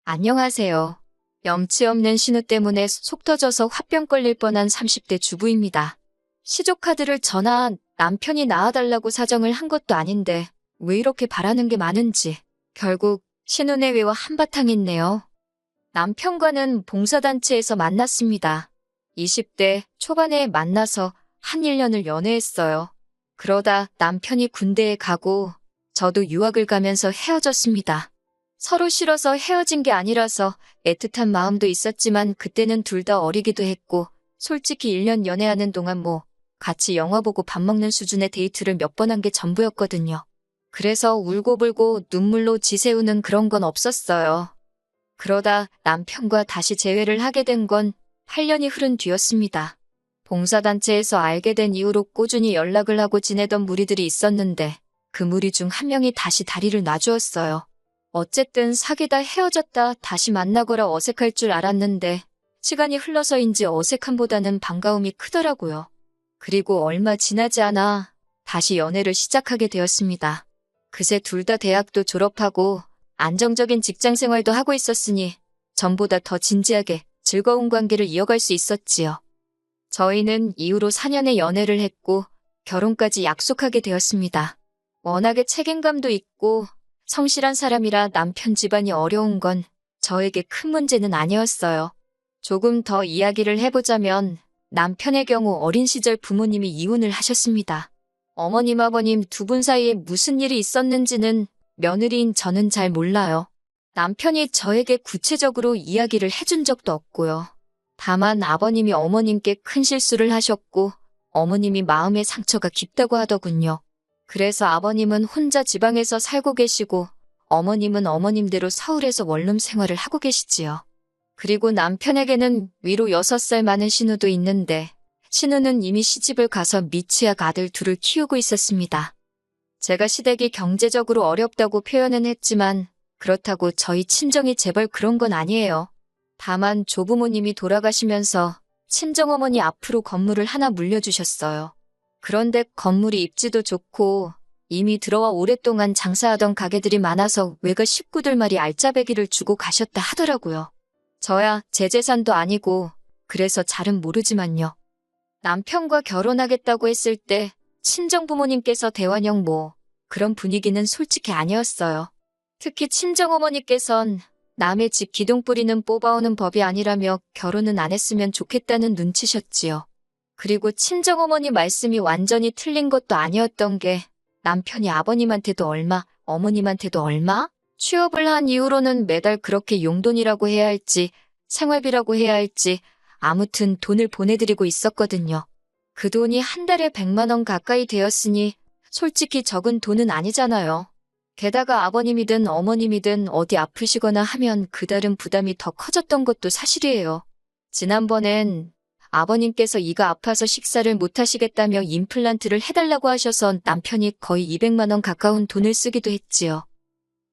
안녕하세요. 염치 없는 신우 때문에 속 터져서 화병 걸릴 뻔한 30대 주부입니다. 시조카드를 전화 남편이 낳아달라고 사정을 한 것도 아닌데 왜 이렇게 바라는 게 많은지 결국 신우 내외와 한바탕 했네요. 남편과는 봉사단체에서 만났습니다. 20대 초반에 만나서 한 1년을 연애했어요. 그러다 남편이 군대에 가고 저도 유학을 가면서 헤어졌습니다. 서로 싫어서 헤어진 게 아니라서 애틋한 마음도 있었지만 그때는 둘 다 어리기도 했고 솔직히 1년 연애하는 동안 같이 영화 보고 밥 먹는 수준의 데이트를 몇 번 한 게 전부였거든요. 그래서 울고불고 눈물로 지새우는 그런 건 없었어요. 그러다 남편과 다시 재회를 하게 된 건 8년이 흐른 뒤였습니다. 봉사단체에서 알게 된 이후로 꾸준히 연락을 하고 지내던 무리들이 있었는데 그 무리 중 한 명이 다시 다리를 놔주었어요. 어쨌든 사귀다 헤어졌다 다시 만나거라 어색할 줄 알았는데 시간이 흘러서인지 어색함보다는 반가움이 크더라고요. 그리고 얼마 지나지 않아 다시 연애를 시작하게 되었습니다. 그새 둘 다 대학도 졸업하고 안정적인 직장 생활도 하고 있었으니 전보다 더 진지하게 즐거운 관계를 이어갈 수 있었지요. 저희는 이후로 4년의 연애를 했고 결혼까지 약속하게 되었습니다. 워낙에 책임감도 있고 성실한 사람이라 남편 집안이 어려운 건 저에게 큰 문제는 아니었어요. 조금 더 이야기를 해보자면 남편의 경우 어린 시절 부모님이 이혼을 하셨습니다. 어머님 아버님 두 분 사이에 무슨 일이 있었는지는 며느리인 저는 잘 몰라요. 남편이 저에게 구체적으로 이야기를 해준 적도 없고요. 다만 아버님이 어머님께 큰 실수를 하셨고 어머님이 마음의 상처가 깊다고 하더군요. 그래서 아버님은 혼자 지방에서 살고 계시고 어머님은 어머님대로 서울에서 원룸 생활을 하고 계시지요. 그리고 남편에게는 위로 6살 많은 신우도 있는데 신우는 이미 시집을 가서 미취학 아들 둘을 키우고 있었습니다. 제가 시댁이 경제적으로 어렵다고 표현은 했지만 그렇다고 저희 친정이 재벌 그런 건 아니에요. 다만 조부모님이 돌아가시면서 친정어머니 앞으로 건물을 하나 물려주셨어요. 그런데 건물이 입지도 좋고 이미 들어와 오랫동안 장사하던 가게들이 많아서 외가 식구들 말이 알짜배기를 주고 가셨다 하더라고요. 저야 제 재산도 아니고 그래서 잘은 모르지만요. 남편과 결혼하겠다고 했을 때 친정부모님께서 대환영 그런 분위기는 솔직히 아니었어요. 특히 친정어머니께선 남의 집 기둥뿌리는 뽑아오는 법이 아니라며 결혼은 안 했으면 좋겠다는 눈치셨지요. 그리고 친정어머니 말씀이 완전히 틀린 것도 아니었던 게 남편이 아버님한테도 얼마, 어머님한테도 얼마? 취업을 한 이후로는 매달 그렇게 용돈이라고 해야 할지 생활비라고 해야 할지 아무튼 돈을 보내드리고 있었거든요. 그 돈이 한 달에 100만 원 가까이 되었으니 솔직히 적은 돈은 아니잖아요. 게다가 아버님이든 어머님이든 어디 아프시거나 하면 그달은 부담이 더 커졌던 것도 사실이에요. 지난번엔 아버님께서 이가 아파서 식사를 못 하시겠다며 임플란트를 해달라고 하셔서 남편이 거의 200만 원 가까운 돈을 쓰기도 했지요.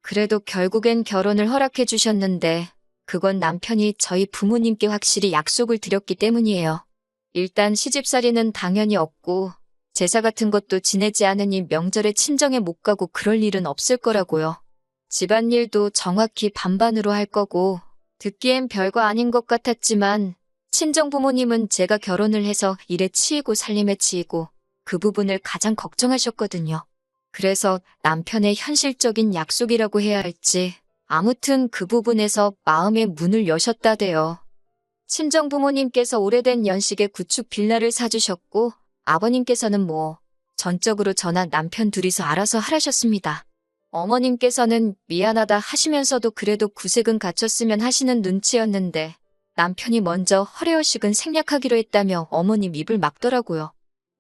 그래도 결국엔 결혼을 허락해 주셨는데 그건 남편이 저희 부모님께 확실히 약속을 드렸기 때문이에요. 일단 시집살이는 당연히 없고 제사 같은 것도 지내지 않으니 명절에 친정에 못 가고 그럴 일은 없을 거라고요. 집안일도 정확히 반반으로 할 거고 듣기엔 별거 아닌 것 같았지만 친정부모님은 제가 결혼을 해서 일에 치이고 살림에 치이고 그 부분을 가장 걱정하셨거든요. 그래서 남편의 현실적인 약속이라고 해야 할지 아무튼 그 부분에서 마음의 문을 여셨다대요. 친정부모님께서 오래된 연식에 구축 빌라를 사주셨고 아버님께서는 전적으로 저나 남편 둘이서 알아서 하라셨습니다. 어머님께서는 미안하다 하시면서도 그래도 구색은 갖췄으면 하시는 눈치였는데 남편이 먼저 허례허식은 생략하기로 했다며 어머님 입을 막더라고요.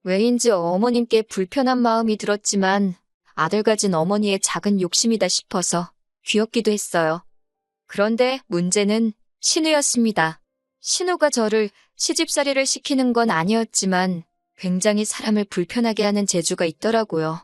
왜인지 어머님께 불편한 마음이 들었지만 아들 가진 어머니의 작은 욕심이다 싶어서 귀엽기도 했어요. 그런데 문제는 신우였습니다. 신우가 저를 시집살이를 시키는 건 아니었지만 굉장히 사람을 불편하게 하는 재주가 있더라고요.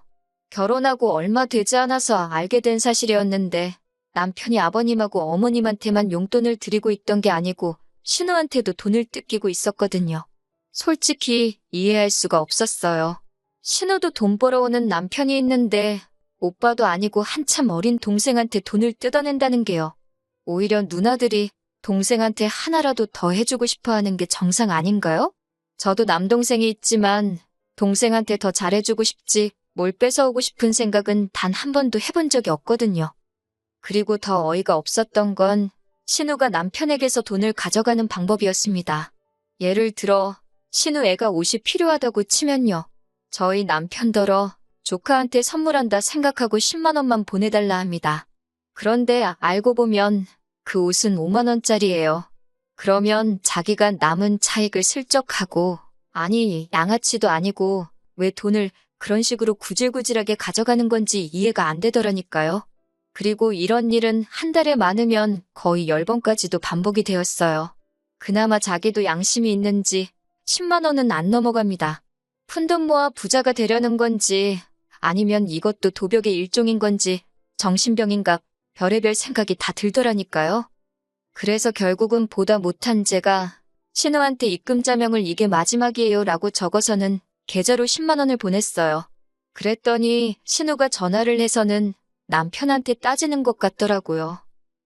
결혼하고 얼마 되지 않아서 알게 된 사실이었는데 남편이 아버님하고 어머님한테만 용돈을 드리고 있던 게 아니고 신우한테도 돈을 뜯기고 있었거든요. 솔직히 이해할 수가 없었어요. 신우도 돈 벌어오는 남편이 있는데 오빠도 아니고 한참 어린 동생한테 돈을 뜯어낸다는 게요. 오히려 누나들이 동생한테 하나라도 더 해주고 싶어 하는 게 정상 아닌가요? 저도 남동생이 있지만 동생한테 더 잘해주고 싶지 뭘 뺏어오고 싶은 생각은 단 한 번도 해본 적이 없거든요. 그리고 더 어이가 없었던 건 신우가 남편에게서 돈을 가져가는 방법이었습니다. 예를 들어 신우 애가 옷이 필요하다고 치면요. 저희 남편더러 조카한테 선물한다 생각하고 10만 원만 보내달라 합니다. 그런데 알고 보면 그 옷은 5만 원짜리예요. 그러면 자기가 남은 차익을 슬쩍 하고, 아니 양아치도 아니고 왜 돈을 그런 식으로 구질구질하게 가져가는 건지 이해가 안 되더라니까요. 그리고 이런 일은 한 달에 많으면 거의 10번까지도 반복이 되었어요. 그나마 자기도 양심이 있는지 10만 원은 안 넘어갑니다. 푼돈 모아 부자가 되려는 건지 아니면 이것도 도벽의 일종인 건지 정신병인가 별의별 생각이 다 들더라니까요. 그래서 결국은 보다 못한 제가 신우한테 입금자명을 이게 마지막이에요 라고 적어서는 계좌로 10만 원을 보냈어요. 그랬더니 신우가 전화를 해서는 남편한테 따지는 것 같더라고요.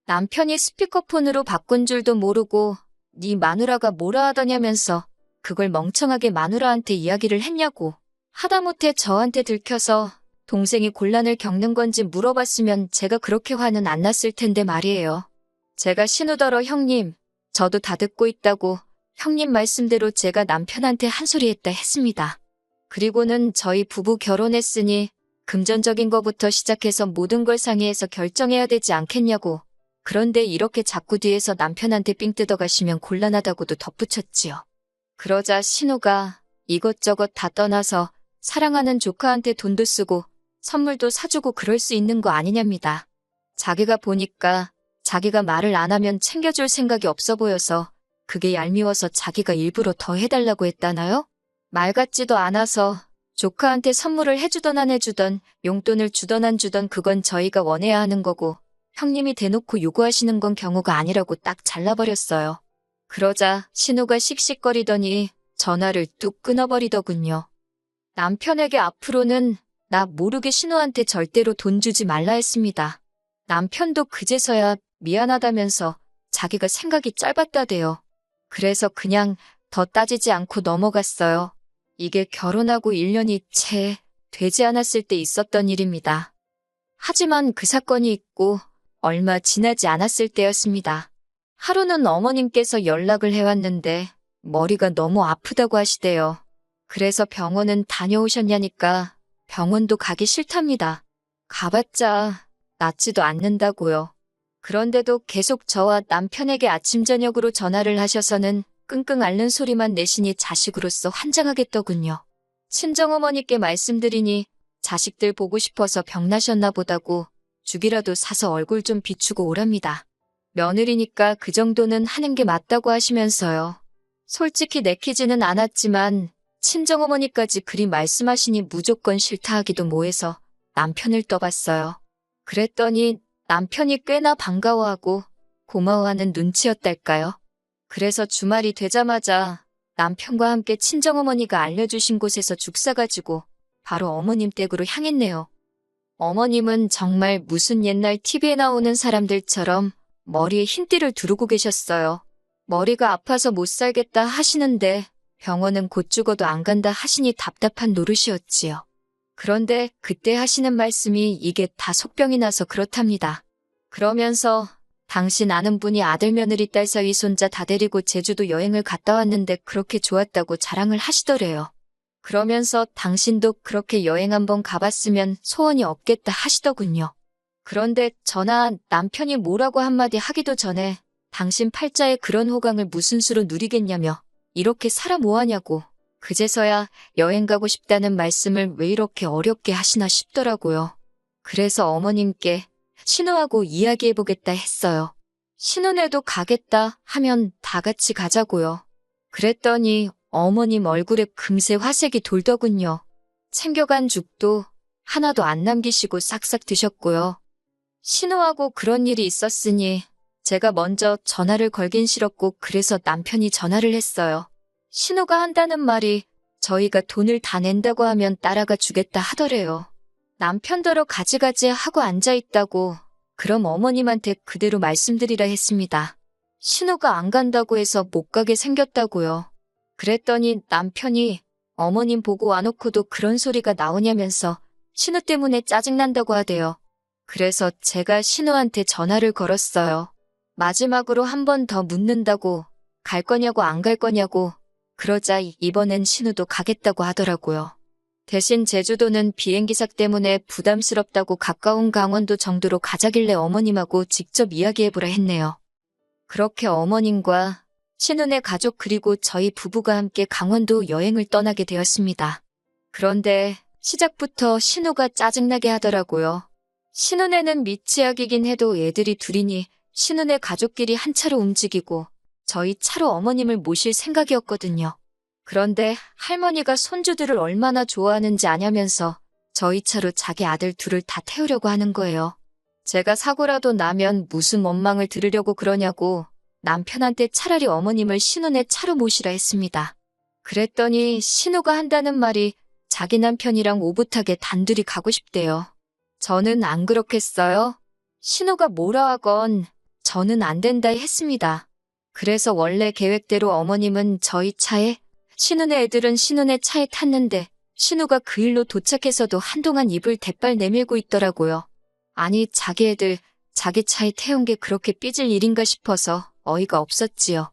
남편이 스피커폰으로 바꾼 줄도 모르고 네 마누라가 뭐라 하더냐면서 그걸 멍청하게 마누라한테 이야기를 했냐고. 하다못해 저한테 들켜서 동생이 곤란을 겪는 건지 물어봤으면 제가 그렇게 화는 안 났을 텐데 말이에요. 제가 신우더러 형님, 저도 다 듣고 있다고 형님 말씀대로 제가 남편한테 한 소리 했다 했습니다. 그리고는 저희 부부 결혼했으니 금전적인 거부터 시작해서 모든 걸 상의해서 결정해야 되지 않겠냐고. 그런데 이렇게 자꾸 뒤에서 남편한테 삥 뜯어가시면 곤란하다고도 덧붙였지요. 그러자 신우가 이것저것 다 떠나서 사랑하는 조카한테 돈도 쓰고 선물도 사주고 그럴 수 있는 거 아니냐입니다. 자기가 보니까 자기가 말을 안 하면 챙겨줄 생각이 없어 보여서 그게 얄미워서 자기가 일부러 더 해달라고 했다나요? 말 같지도 않아서 조카한테 선물을 해주던 안 해주던 용돈을 주던 안 주던 그건 저희가 원해야 하는 거고 형님이 대놓고 요구하시는 건 경우가 아니라고 딱 잘라버렸어요. 그러자 신우가 씩씩거리더니 전화를 뚝 끊어버리더군요. 남편에게 앞으로는 나 모르게 신우한테 절대로 돈 주지 말라 했습니다. 남편도 그제서야 미안하다면서 자기가 생각이 짧았다대요. 그래서 그냥 더 따지지 않고 넘어갔어요. 이게 결혼하고 1년이 채 되지 않았을 때 있었던 일입니다. 하지만 그 사건이 있고 얼마 지나지 않았을 때였습니다. 하루는 어머님께서 연락을 해왔는데 머리가 너무 아프다고 하시대요. 그래서 병원은 다녀오셨냐니까 병원도 가기 싫답니다. 가봤자 낫지도 않는다고요. 그런데도 계속 저와 남편에게 아침 저녁으로 전화를 하셔서는 끙끙 앓는 소리만 내시니 자식으로서 환장하겠더군요. 친정어머니께 말씀드리니 자식들 보고 싶어서 병나셨나 보다고 죽이라도 사서 얼굴 좀 비추고 오랍니다. 며느리니까 그 정도는 하는 게 맞다고 하시면서요. 솔직히 내키지는 않았지만 친정어머니까지 그리 말씀하시니 무조건 싫다 하기도 뭐해서 남편을 떠봤어요. 그랬더니 남편이 꽤나 반가워하고 고마워하는 눈치였달까요. 그래서 주말이 되자마자 남편과 함께 친정어머니가 알려주신 곳에서 죽 사가지고 바로 어머님 댁으로 향했네요. 어머님은 정말 무슨 옛날 TV에 나오는 사람들처럼 머리에 흰띠를 두르고 계셨어요. 머리가 아파서 못 살겠다 하시는데 병원은 곧 죽어도 안 간다 하시니 답답한 노릇이었지요. 그런데 그때 하시는 말씀이 이게 다 속병이 나서 그렇답니다. 그러면서 당신 아는 분이 아들 며느리 딸 사위 손자 다 데리고 제주도 여행을 갔다 왔는데 그렇게 좋았다고 자랑을 하시더래요. 그러면서 당신도 그렇게 여행 한번 가봤으면 소원이 없겠다 하시더군요. 그런데 저나 남편이 뭐라고 한마디 하기도 전에 당신 팔자에 그런 호강을 무슨 수로 누리겠냐며 이렇게 살아 뭐하냐고 그제서야 여행 가고 싶다는 말씀을 왜 이렇게 어렵게 하시나 싶더라고요. 그래서 어머님께 신우하고 이야기해보겠다 했어요. 신우네도 가겠다 하면 다 같이 가자고요. 그랬더니 어머님 얼굴에 금세 화색이 돌더군요. 챙겨간 죽도 하나도 안 남기시고 싹싹 드셨고요. 신우하고 그런 일이 있었으니 제가 먼저 전화를 걸긴 싫었고 그래서 남편이 전화를 했어요. 신우가 한다는 말이 저희가 돈을 다 낸다고 하면 따라가 주겠다 하더래요. 남편더러 가지가지 하고 앉아있다고 그럼 어머님한테 그대로 말씀드리라 했습니다. 신우가 안 간다고 해서 못 가게 생겼다고요. 그랬더니 남편이 어머님 보고 와놓고도 그런 소리가 나오냐면서 신우 때문에 짜증난다고 하대요. 그래서 제가 신우한테 전화를 걸었어요. 마지막으로 한 번 더 묻는다고, 갈 거냐고 안 갈 거냐고. 그러자 이번엔 신우도 가겠다고 하더라고요. 대신 제주도는 비행기사 때문에 부담스럽다고 가까운 강원도 정도로 가자길래 어머님하고 직접 이야기해보라 했네요. 그렇게 어머님과 신우네 가족 그리고 저희 부부가 함께 강원도 여행을 떠나게 되었습니다. 그런데 시작부터 신우가 짜증나게 하더라고요. 신우네는 미취학이긴 해도 애들이 둘이니 신우네 가족끼리 한 차로 움직이고 저희 차로 어머님을 모실 생각이었거든요. 그런데 할머니가 손주들을 얼마나 좋아하는지 아냐면서 저희 차로 자기 아들 둘을 다 태우려고 하는 거예요. 제가 사고라도 나면 무슨 원망을 들으려고 그러냐고 남편한테 차라리 어머님을 신우네 차로 모시라 했습니다. 그랬더니 신우가 한다는 말이 자기 남편이랑 오붓하게 단둘이 가고 싶대요. 저는 안 그렇겠어요? 신우가 뭐라 하건 저는 안 된다 했습니다. 그래서 원래 계획대로 어머님은 저희 차에, 신우네 애들은 신우네 차에 탔는데 신우가 그 일로 도착해서도 한동안 입을 대빨 내밀고 있더라고요. 아니 자기 애들 자기 차에 태운 게 그렇게 삐질 일인가 싶어서 어이가 없었지요.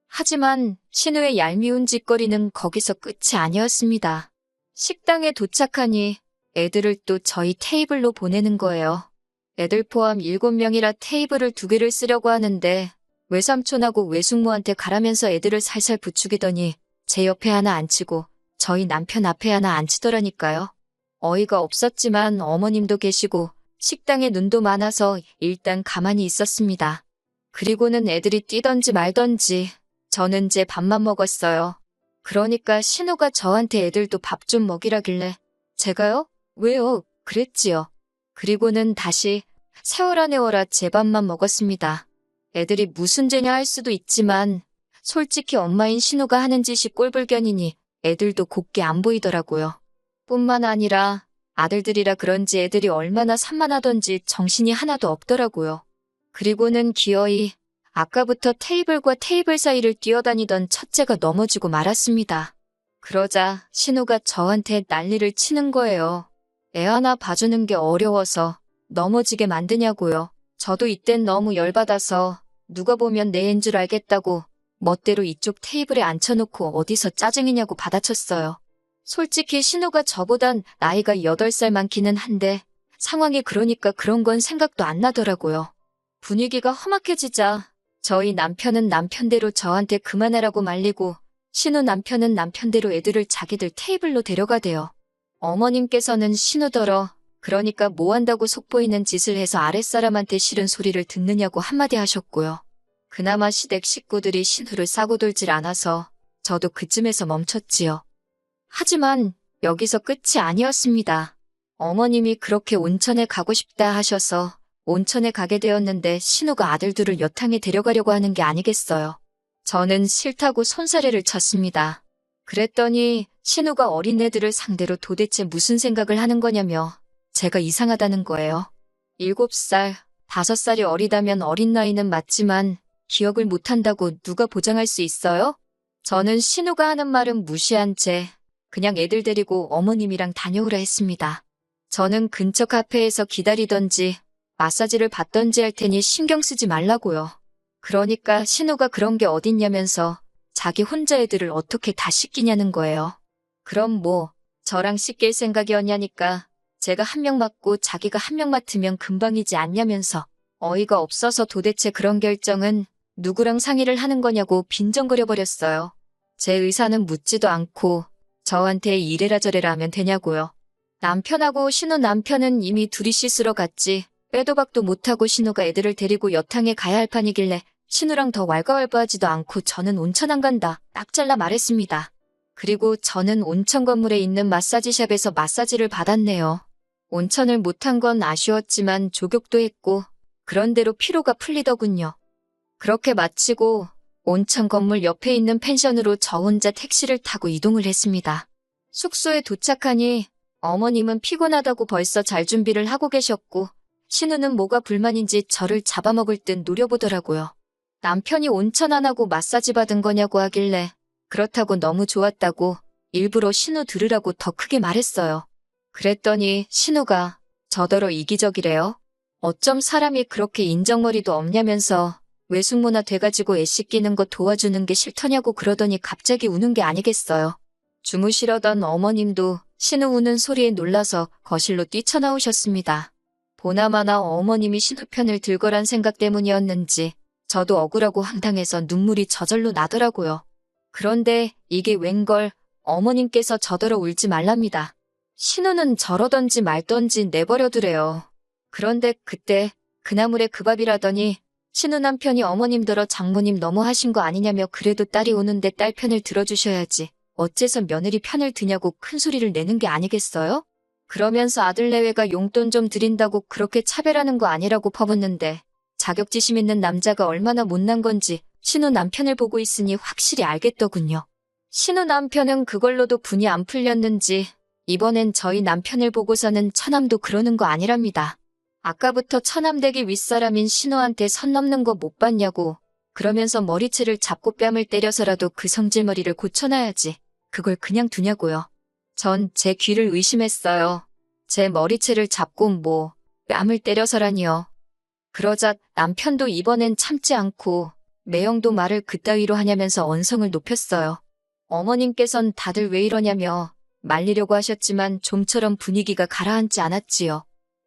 하지만 신우의 얄미운 짓거리는 거기서 끝이 아니었습니다. 식당에 도착하니 애들을 또 저희 테이블로 보내는 거예요. 애들 포함 7명이라 테이블을 2개를 쓰려고 하는데 외삼촌하고 외숙모한테 가라면서 애들을 살살 부추기더니 제 옆에 하나 앉히고 저희 남편 앞에 하나 앉히더라니까요. 어이가 없었지만 어머님도 계시고 식당에 눈도 많아서 일단 가만히 있었습니다. 그리고는 애들이 뛰던지 말던지 저는 제 밥만 먹었어요. 그러니까 신우가 저한테 애들도 밥 좀 먹이라길래 제가요? 왜요? 그랬지요. 그리고는 다시 세워라 내워라 제 밥만 먹었습니다. 애들이 무슨 죄냐 할 수도 있지만 솔직히 엄마인 신우가 하는 짓이 꼴불견이니 애들도 곱게 안 보이더라고요. 뿐만 아니라 아들들이라 그런지 애들이 얼마나 산만하던지 정신이 하나도 없더라고요. 그리고는 기어이 아까부터 테이블과 테이블 사이를 뛰어다니던 첫째가 넘어지고 말았습니다. 그러자 신우가 저한테 난리를 치는 거예요. 애 하나 봐주는 게 어려워서 넘어지게 만드냐고요. 저도 이땐 너무 열받아서 누가 보면 내 애인 줄 알겠다고 멋대로 이쪽 테이블에 앉혀놓고 어디서 짜증이냐고 받아쳤어요. 솔직히 신우가 저보단 나이가 8살 많기는 한데 상황이 그러니까 그런 건 생각도 안 나더라고요. 분위기가 험악해지자 저희 남편은 남편대로 저한테 그만하라고 말리고 신우 남편은 남편대로 애들을 자기들 테이블로 데려가대요. 어머님께서는 신우더러 그러니까 뭐 한다고 속보이는 짓을 해서 아랫사람한테 싫은 소리를 듣느냐고 한마디 하셨고요. 그나마 시댁 식구들이 신우를 싸고 돌질 않아서 저도 그쯤에서 멈췄지요. 하지만 여기서 끝이 아니었습니다. 어머님이 그렇게 온천에 가고 싶다 하셔서 온천에 가게 되었는데 신우가 아들들을 여탕에 데려가려고 하는 게 아니겠어요. 저는 싫다고 손사래를 쳤습니다. 그랬더니 신우가 어린애들을 상대로 도대체 무슨 생각을 하는 거냐며 제가 이상하다는 거예요. 7살, 5살이 어리다면 어린 나이는 맞지만 기억을 못한다고 누가 보장할 수 있어요? 저는 신우가 하는 말은 무시한 채 그냥 애들 데리고 어머님이랑 다녀오라 했습니다. 저는 근처 카페에서 기다리던지 마사지를 받던지 할 테니 신경 쓰지 말라고요. 그러니까 신우가 그런 게 어딨냐면서 자기 혼자 애들을 어떻게 다 씻기냐는 거예요. 그럼 뭐 저랑 씻길 생각이었냐니까 제가 1명 맡고 자기가 1명 맡으면 금방이지 않냐면서 어이가 없어서 도대체 그런 결정은 누구랑 상의를 하는 거냐고 빈정거려버렸어요. 제 의사는 묻지도 않고 저한테 이래라 저래라 하면 되냐고요. 남편하고 신우 남편은 이미 둘이 씻으러 갔지 빼도 박도 못하고 신우가 애들을 데리고 여탕에 가야 할 판이길래 신우랑 더 왈가왈부하지도 않고 저는 온천 안 간다 딱 잘라 말했습니다. 그리고 저는 온천 건물에 있는 마사지샵에서 마사지를 받았네요. 온천을 못한 건 아쉬웠지만 족욕도 했고 그런대로 피로가 풀리더군요. 그렇게 마치고 온천 건물 옆에 있는 펜션으로 저 혼자 택시를 타고 이동을 했습니다. 숙소에 도착하니 어머님은 피곤하다고 벌써 잘 준비를 하고 계셨고 신우는 뭐가 불만인지 저를 잡아먹을 듯 노려보더라고요. 남편이 온천 안 하고 마사지 받은 거냐고 하길래 그렇다고 너무 좋았다고 일부러 신우 들으라고 더 크게 말했어요. 그랬더니 신우가 저더러 이기적이래요. 어쩜 사람이 그렇게 인정머리도 없냐면서 외숙모나 돼가지고 애 씻기는 거 도와주는 게 싫더냐고 그러더니 갑자기 우는 게 아니겠어요. 주무시려던 어머님도 신우 우는 소리에 놀라서 거실로 뛰쳐나오셨습니다. 보나마나 어머님이 신우 편을 들거란 생각 때문이었는지 저도 억울하고 황당해서 눈물이 저절로 나더라고요. 그런데 이게 웬걸 어머님께서 저더러 울지 말랍니다. 신우는 저러던지 말던지 내버려두래요. 그런데 그때 그나물에 그 밥이라더니 신우 남편이 어머님더러 장모님 너무 하신 거 아니냐며 그래도 딸이 우는데 딸 편을 들어주셔야지. 어째서 며느리 편을 드냐고 큰 소리를 내는 게 아니겠어요? 그러면서 아들 내외가 용돈 좀 드린다고 그렇게 차별하는 거 아니라고 퍼붓는데 자격지심 있는 남자가 얼마나 못난 건지 신우 남편을 보고 있으니 확실히 알겠더군요. 신우 남편은 그걸로도 분이 안 풀렸는지 이번엔 저희 남편을 보고서는 처남도 그러는 거 아니랍니다. 아까부터 처남댁이 윗사람인 신우한테 선 넘는 거 못 봤냐고 그러면서 머리채를 잡고 뺨을 때려서라도 그 성질머리를 고쳐놔야지 그걸 그냥 두냐고요. 전 제 귀를 의심했어요. 제 머리채를 잡고 뭐 뺨을 때려서라니요. 그러자 남편도 이번엔 참지 않고 매형도 말을 그따위로 하냐면서 언성을 높였어요. 어머님께선 다들 왜 이러냐며 말리려고 하셨지만 좀처럼 분위기가 가라앉지 않았지요.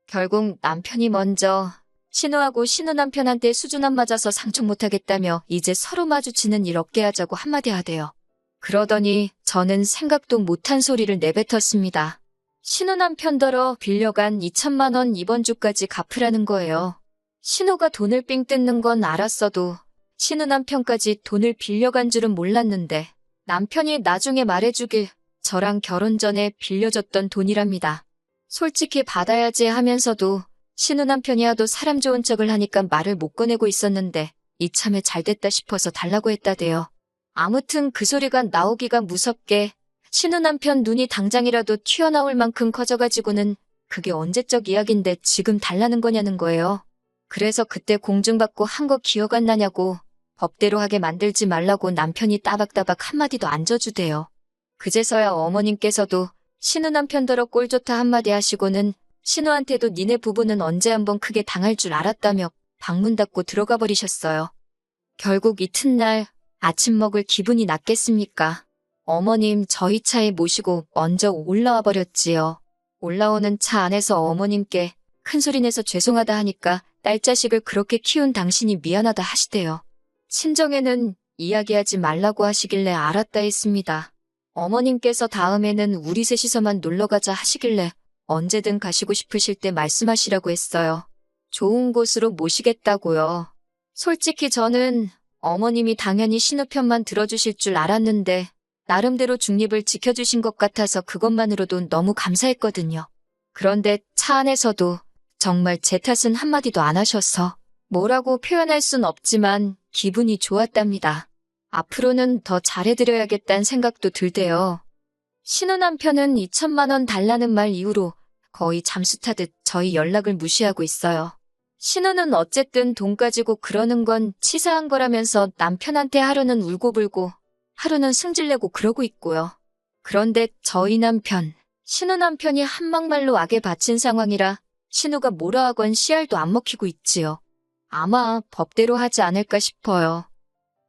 결국 남편이 먼저 신우하고 신우 남편한테 수준 안 맞아서 상종 못하겠다며 이제 서로 마주치는 일 없게 하자고 한마디 하대요. 그러더니 저는 생각도 못한 소리를 내뱉었습니다. 신우 남편더러 빌려간 2천만 원 이번 주까지 갚으라는 거예요. 신우가 돈을 삥 뜯는 건 알았어도 신우 남편까지 돈을 빌려간 줄은 몰랐는데 남편이 나중에 말해주길 저랑 결혼 전에 빌려줬던 돈이랍니다. 솔직히 받아야지 하면서도 신우 남편이 하도 사람 좋은 척을 하니까 말을 못 꺼내고 있었는데 이참에 잘됐다 싶어서 달라고 했다대요. 아무튼 그 소리가 나오기가 무섭게 신우 남편 눈이 당장이라도 튀어나올 만큼 커져가지고는 그게 언제적 이야기인데 지금 달라는 거냐는 거예요. 그래서 그때 공증받고 한 거 기억 안 나냐고 법대로 하게 만들지 말라고 남편이 따박따박 한마디도 안 져주대요. 그제서야 어머님께서도 신우 남편더러 꼴 좋다 한마디 하시고는 신우한테도 니네 부부는 언제 한번 크게 당할 줄 알았다며 방문 닫고 들어가 버리셨어요. 결국 이튿날 아침 먹을 기분이 났겠습니까? 어머님 저희 차에 모시고 먼저 올라와 버렸지요. 올라오는 차 안에서 어머님께 큰소리 내서 죄송하다 하니까 딸 자식을 그렇게 키운 당신이 미안하다 하시대요. 친정에는 이야기하지 말라고 하시길래 알았다 했습니다. 어머님께서 다음에는 우리 셋이서만 놀러가자 하시길래 언제든 가시고 싶으실 때 말씀하시라고 했어요. 좋은 곳으로 모시겠다고요. 솔직히 저는 어머님이 당연히 신우 편만 들어주실 줄 알았는데 나름대로 중립을 지켜주신 것 같아서 그것만으로도 너무 감사했거든요. 그런데 차 안에서도 정말 제 탓은 한마디도 안 하셔서 뭐라고 표현할 순 없지만 기분이 좋았답니다. 앞으로는 더 잘해드려야겠다는 생각도 들대요. 신우 남편은 2천만 원 달라는 말 이후로 거의 잠수 타듯 저희 연락을 무시하고 있어요. 신우는 어쨌든 돈 가지고 그러는 건 치사한 거라면서 남편한테 하루는 울고불고 하루는 승질내고 그러고 있고요. 그런데 저희 남편, 신우 남편이 한막말로 악에 바친 상황이라 신우가 뭐라 하건 씨알도 안 먹히고 있지요. 아마 법대로 하지 않을까 싶어요.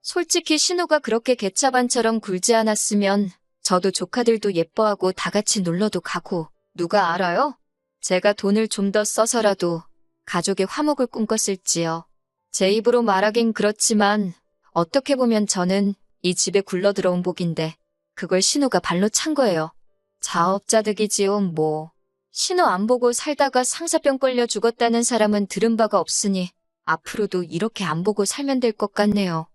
솔직히 신우가 그렇게 개차반처럼 굴지 않았으면 저도 조카들도 예뻐하고 다 같이 놀러도 가고 누가 알아요? 제가 돈을 좀 더 써서라도 가족의 화목을 꿈꿨을지요. 제 입으로 말하긴 그렇지만 어떻게 보면 저는 이 집에 굴러들어온 복인데 그걸 신우가 발로 찬 거예요. 자업자득이지요 뭐. 신우 안 보고 살다가 상사병 걸려 죽었다는 사람은 들은 바가 없으니 앞으로도 이렇게 안 보고 살면 될 것 같네요.